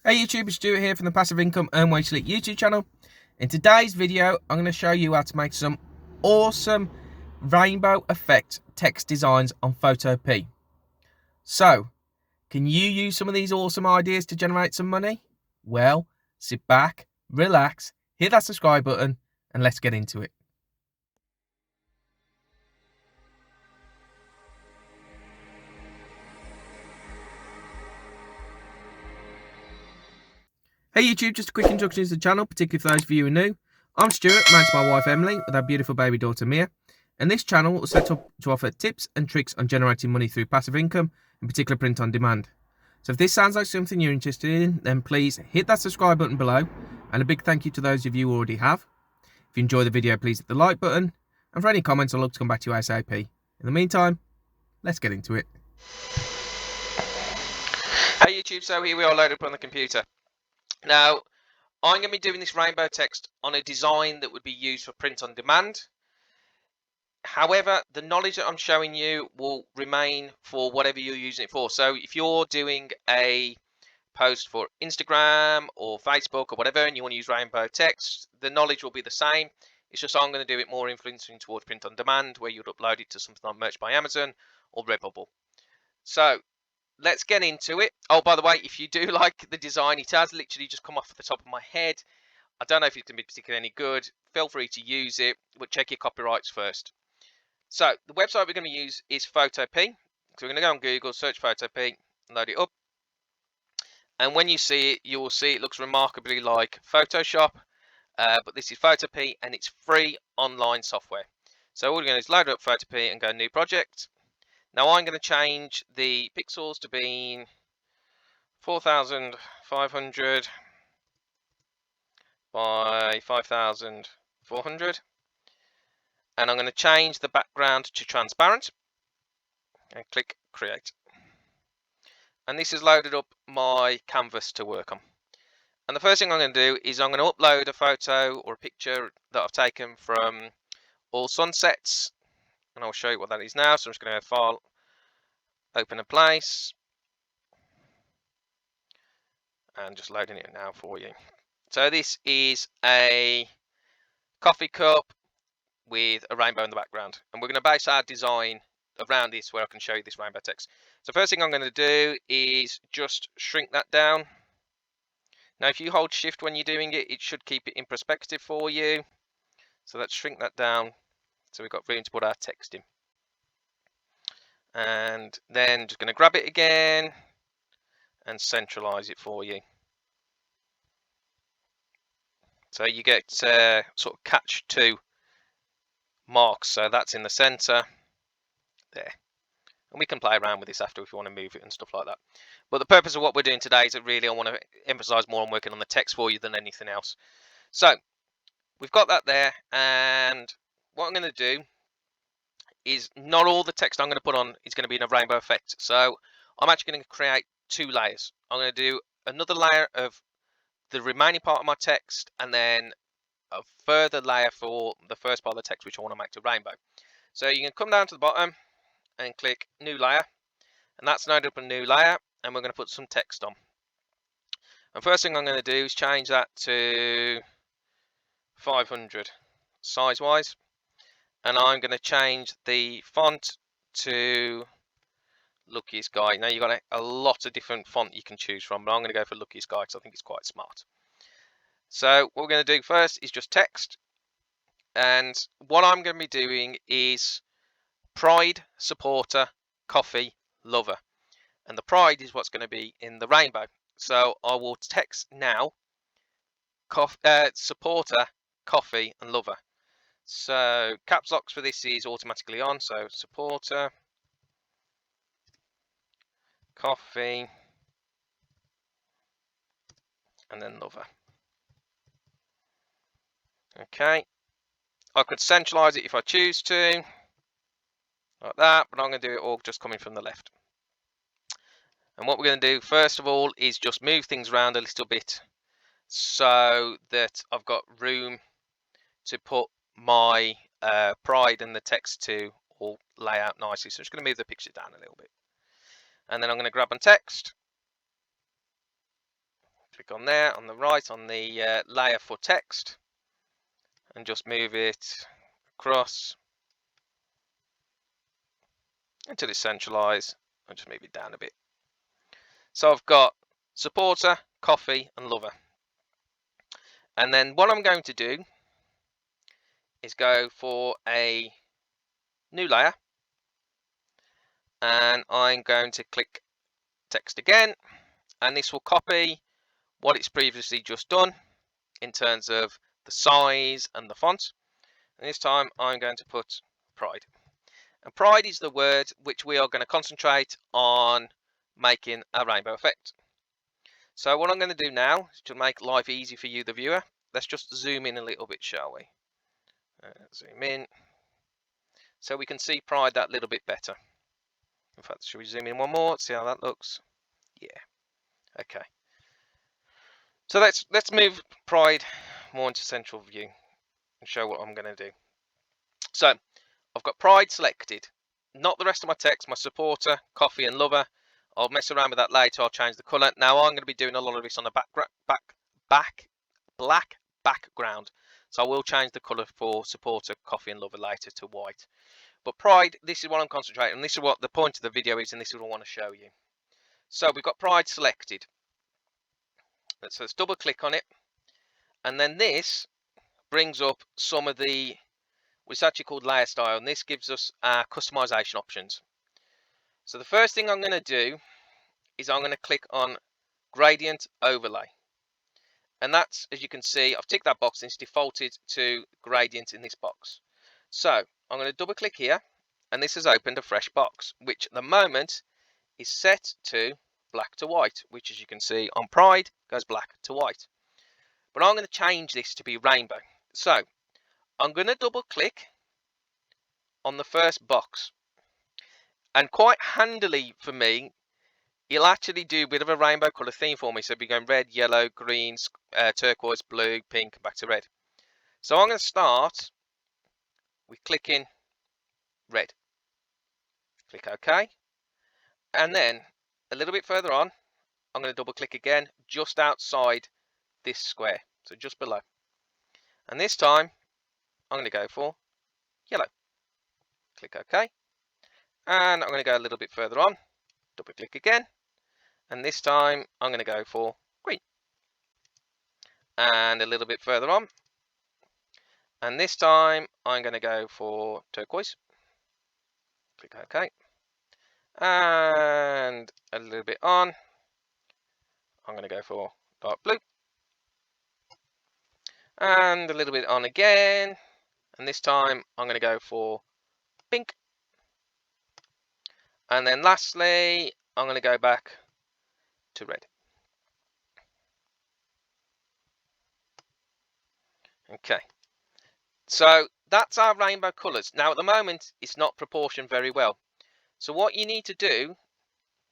Hey YouTube, it's Stewart here from the Passive Income Earn Wage Sleep YouTube channel. In today's video, I'm going to show you how to make some awesome rainbow effect text designs on Photopea. So, can you use some of these awesome ideas to generate some money? Well, sit back, relax, hit that subscribe button, and let's get into it. Hey YouTube, just a quick introduction to the channel, particularly for those of you who are new. I'm Stuart, married to my wife Emily, with our beautiful baby daughter Mia. And this channel was set up to offer tips and tricks on generating money through passive income, in particular print on demand. So if this sounds like something you're interested in, then please hit that subscribe button below. And a big thank you to those of you who already have. If you enjoy the video, please hit the like button. And for any comments, I'll look to come back to you ASAP. In the meantime, let's get into it. Hey YouTube, so here we are loaded up on the computer. Now, I'm going to be doing this rainbow text on a design that would be used for print on demand. However, the knowledge that I'm showing you will remain for whatever you're using it for. So if you're doing a post for Instagram or Facebook or whatever, and you want to use rainbow text, the knowledge will be the same. It's just I'm going to do it more influencing towards print on demand, where you'd upload it to something like Merch by Amazon or Redbubble. So let's get into it. Oh, by the way, if you do like the design, it has literally just come off the top of my head. I don't know if it's going to be particularly any good. Feel free to use it, but check your copyrights first. So the website we're going to use is Photopea. So we're going to go on Google, search Photopea, load it up. And when you see it, you will see it looks remarkably like Photoshop. But this is Photopea and it's free online software. So all we're going to do is load up Photopea and go new project. Now I'm going to change the pixels to being 4,500 by 5,400. And I'm going to change the background to transparent and click create. And this has loaded up my canvas to work on. And the first thing I'm going to do is I'm going to upload a photo or a picture that I've taken from all sunsets, and I'll show you what that is now. So I'm just going to go file, open a place, and just loading it now for you. So this is a coffee cup with a rainbow in the background, and we're going to base our design around this, where I can show you this rainbow text. So first thing I'm going to do is just shrink that down. Now if you hold shift when you're doing it, it should keep it in perspective for you. So let's shrink that down so we've got room to put our text in. And then just going to grab it again and centralize it for you. So you get sort of catch two marks. So that's in the center there. And we can play around with this after if you want to move it and stuff like that. But the purpose of what we're doing today is that really I want to emphasize more on working on the text for you than anything else. So we've got that there, and what I'm going to do is not all the text I'm going to put on is going to be in a rainbow effect. So I'm actually going to create two layers. I'm going to do another layer of the remaining part of my text, and then a further layer for the first part of the text, which I want to make to rainbow. So you can come down to the bottom and click new layer, and that's loaded up a new layer, and we're going to put some text on. And first thing I'm going to do is change that to 500 size wise, and I'm going to change the font to Lucky's Guy. Now you've got a lot of different font you can choose from, but I'm going to go for Lucky's Guy because I think it's quite smart. So what we're going to do first is just text, and what I'm going to be doing is Pride Supporter Coffee Lover, and the pride is what's going to be in the rainbow. So I will text now supporter, coffee and lover. So caps locks for this is automatically on, so supporter, coffee and then lover. Okay, I could centralize it if I choose to, like that, but I'm going to do it all just coming from the left. And what we're going to do first of all is just move things around a little bit so that I've got room to put my pride and the text to all lay out nicely. So I'm just going to move the picture down a little bit, and then I'm going to grab on text, Click on there, on the right, on the layer for text, and just move it across until it's centralized, and just move it down a bit. So I've got supporter, coffee, and lover. And then what I'm going to do is go for a new layer, and I'm going to click text again, and this will copy what it's previously just done in terms of the size and the font. And this time I'm going to put pride. And pride is the word which we are going to concentrate on making a rainbow effect. So what I'm going to do now is to make life easy for you, the viewer. Let's just zoom in a little bit, shall we? Zoom in so we can see pride that little bit better. In fact, should we zoom in one more? See how that looks? Yeah. Okay. So let's move pride more into central view and show what I'm going to do. So I've got pride selected, not the rest of my text, my supporter, coffee, and lover. I'll mess around with that later. I'll change the color. Now I'm going to be doing a lot of this on a black background. So I will change the color for supporter, coffee, and lover later to white. But pride, this is what I'm concentrating on. This is what the point of the video is, and this is what I want to show you. So we've got pride selected. So let's double click on it. And then this brings up some of the, it's actually called layer style, and this gives us our customization options. So the first thing I'm going to do is I'm going to click on gradient overlay. And that's, as you can see, I've ticked that box and it's defaulted to gradient in this box. So I'm going to double click here, and this has opened a fresh box, which at the moment is set to black to white, which, as you can see on pride, goes black to white. But I'm going to change this to be rainbow. So I'm going to double click on the first box, and quite handily for me, it'll actually do a bit of a rainbow colour theme for me. So it'll be going red, yellow, green, turquoise, blue, pink, back to red. So I'm going to start with clicking red. Click OK. And then a little bit further on, I'm going to double click again just outside this square. So just below. And this time, I'm going to go for yellow. Click OK. And I'm going to go a little bit further on. Double click again. And this time, I'm going to go for green. And a little bit further on. And this time, I'm going to go for turquoise. Click OK. And a little bit on, I'm going to go for dark blue. And a little bit on again. And this time, I'm going to go for pink. And then lastly, I'm going to go back to red. Okay. So that's our rainbow colours. Now at the moment, it's not proportioned very well. So what you need to do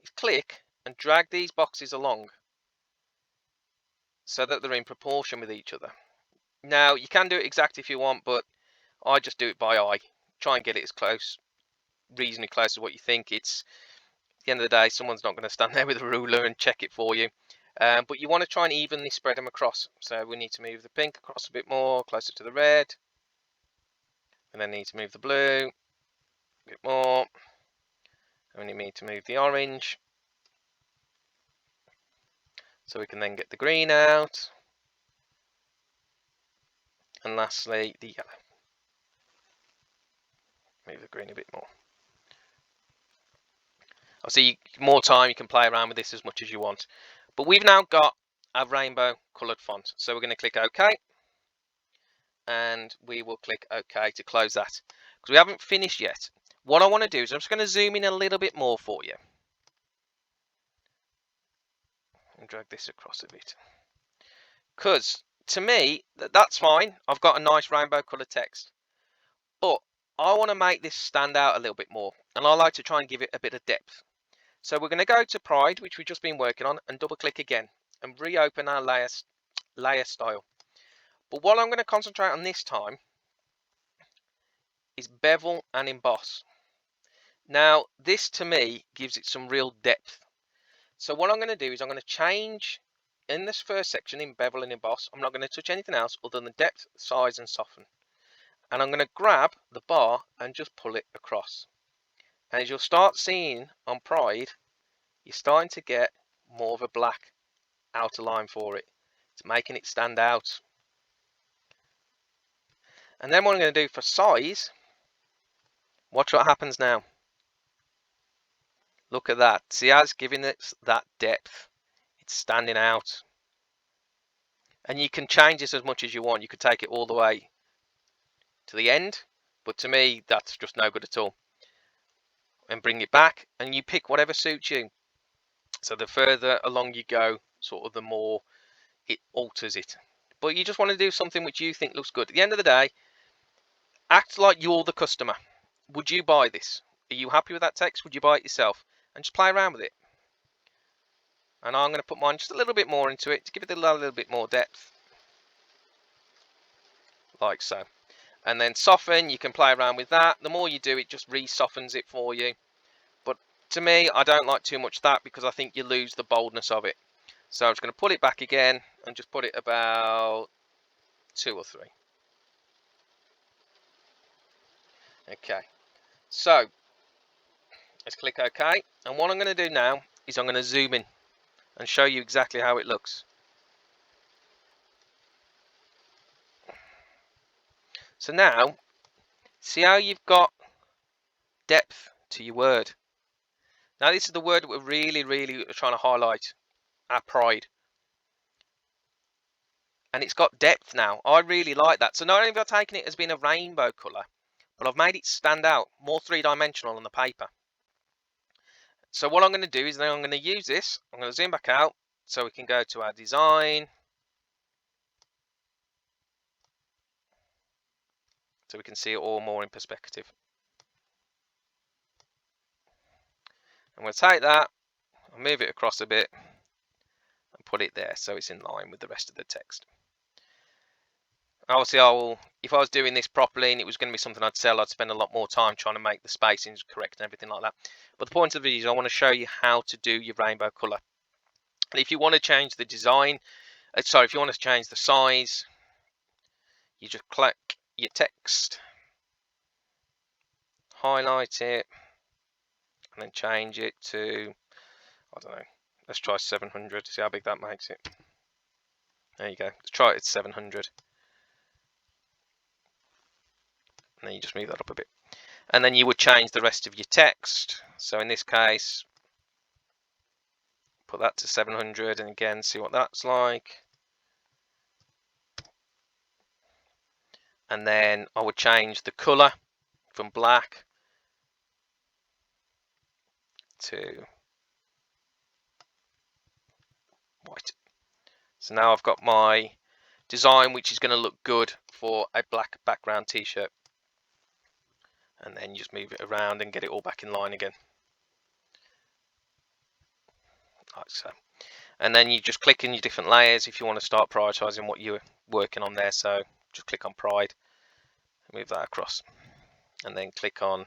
is click and drag these boxes along so that they're in proportion with each other. Now you can do it exactly if you want, but I just do it by eye. Try and get it as close, reasonably close to what you think. It's at the end of the day, someone's not going to stand there with a ruler and check it for you. But you want to try and evenly spread them across. So we need to move the pink across a bit more, closer to the red. And then need to move the blue a bit more. And we need to move the orange. So we can then get the green out. And lastly, the yellow. Move the green a bit more. Obviously, more time, you can play around with this as much as you want. But we've now got a rainbow coloured font. So we're going to click OK. And we will click OK to close that. Because we haven't finished yet. What I want to do is I'm just going to zoom in a little bit more for you. And drag this across a bit. Because to me, that's fine. I've got a nice rainbow coloured text. But I want to make this stand out a little bit more. And I like to try and give it a bit of depth. So we're going to go to Pride, which we've just been working on, and double click again. And reopen our layer style. But what I'm going to concentrate on this time is bevel and emboss. Now, this to me gives it some real depth. So what I'm going to do is I'm going to change in this first section, in bevel and emboss, I'm not going to touch anything else other than depth, size and soften. And I'm going to grab the bar and just pull it across. And as you'll start seeing on Pride, you're starting to get more of a black outer line for it. It's making it stand out. And then what I'm going to do for size, watch what happens now. Look at that. See how it's giving it that depth. It's standing out. And you can change this as much as you want. You could take it all the way to the end, but to me that's just no good at all. And bring it back, and you pick whatever suits you. So the further along you go, sort of the more it alters it. But you just want to do something which you think looks good. At the end of the day, act like you're the customer. Would you buy this? Are you happy with that text? Would you buy it yourself? And just play around with it. And I'm going to put mine just a little bit more into it to give it a little bit more depth, like so. And then soften, you can play around with that. The more you do, it just re-softens it for you. But to me, I don't like too much that because I think you lose the boldness of it. So I'm just going to pull it back again and just put it about 2 or 3. Okay, so let's click OK. And what I'm going to do now is I'm going to zoom in and show you exactly how it looks. So now, see how you've got depth to your word. Now this is the word that we're really trying to highlight, our pride. And it's got depth now. I really like that. So not only have I taken it as being a rainbow colour, but I've made it stand out, more three-dimensional on the paper. So what I'm going to do is then I'm going to use this. I'm going to zoom back out so we can go to our design. So we can see it all more in perspective. I'm going to take that, I'll move it across a bit and put it there so it's in line with the rest of the text. Obviously, if I was doing this properly and it was going to be something I'd sell, I'd spend a lot more time trying to make the spacings correct and everything like that. But the point of the video is I want to show you how to do your rainbow colour. And if you want to change the design, if you want to change the size, you just click your text, highlight it, and then change it to, I don't know, let's try 700, see how big that makes it. There you go, let's try it at 700. And then you just move that up a bit. And then you would change the rest of your text. So in this case, put that to 700 and again see what that's like. And then I would change the colour from black to white. So now I've got my design which is going to look good for a black background t-shirt. And then you just move it around and get it all back in line again. Like so. And then you just click in your different layers if you want to start prioritizing what you're working on there. So just click on Pride, move that across, and then click on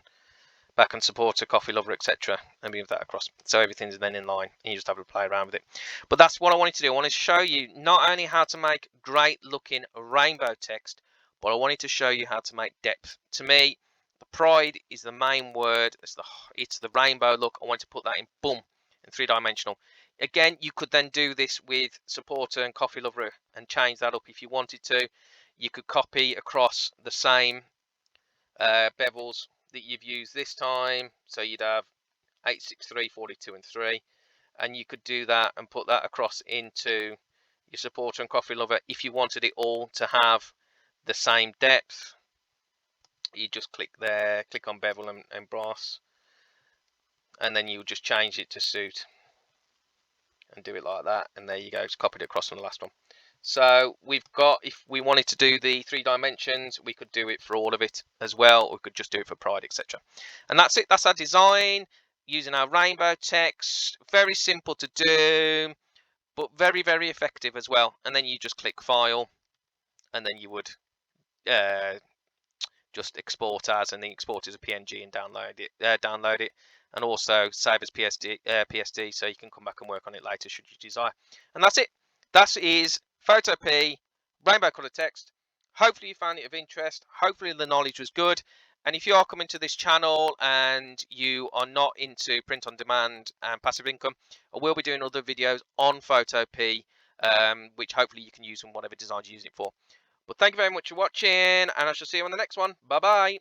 back on Supporter, Coffee Lover, etc. and move that across. So everything's then in line and you just have to play around with it. But that's what I wanted to do. I wanted to show you not only how to make great looking rainbow text, but I wanted to show you how to make depth. To me, the pride is the main word. It's the rainbow look. I wanted to put that in, boom, in three-dimensional. Again, you could then do this with Supporter and Coffee Lover and change that up if you wanted to. You could copy across the same bevels that you've used this time. So you'd have 863, 42 and 3. And you could do that and put that across into your Supporter and Coffee Lover if you wanted it all to have the same depth. You just click there, click on bevel and brass, and then you just change it to suit and do it like that, and there you go, it's copied across from the last one. So we've got, if we wanted to do the 3 dimensions, we could do it for all of it as well, or we could just do it for pride, etc. And that's it. That's our design using our rainbow text. Very simple to do, but very effective as well. And then you just click file, and then you would just export as, and then export as a PNG and download it, and also save as PSD, so you can come back and work on it later should you desire. And that's it. that is Photopea rainbow color text. Hopefully you found it of interest. Hopefully the knowledge was good. And if you are coming to this channel and you are not into print on demand and passive income, I will be doing other videos on Photopea, which hopefully you can use in whatever design you use it for. But thank you very much for watching, and I shall see you on the next one. Bye bye.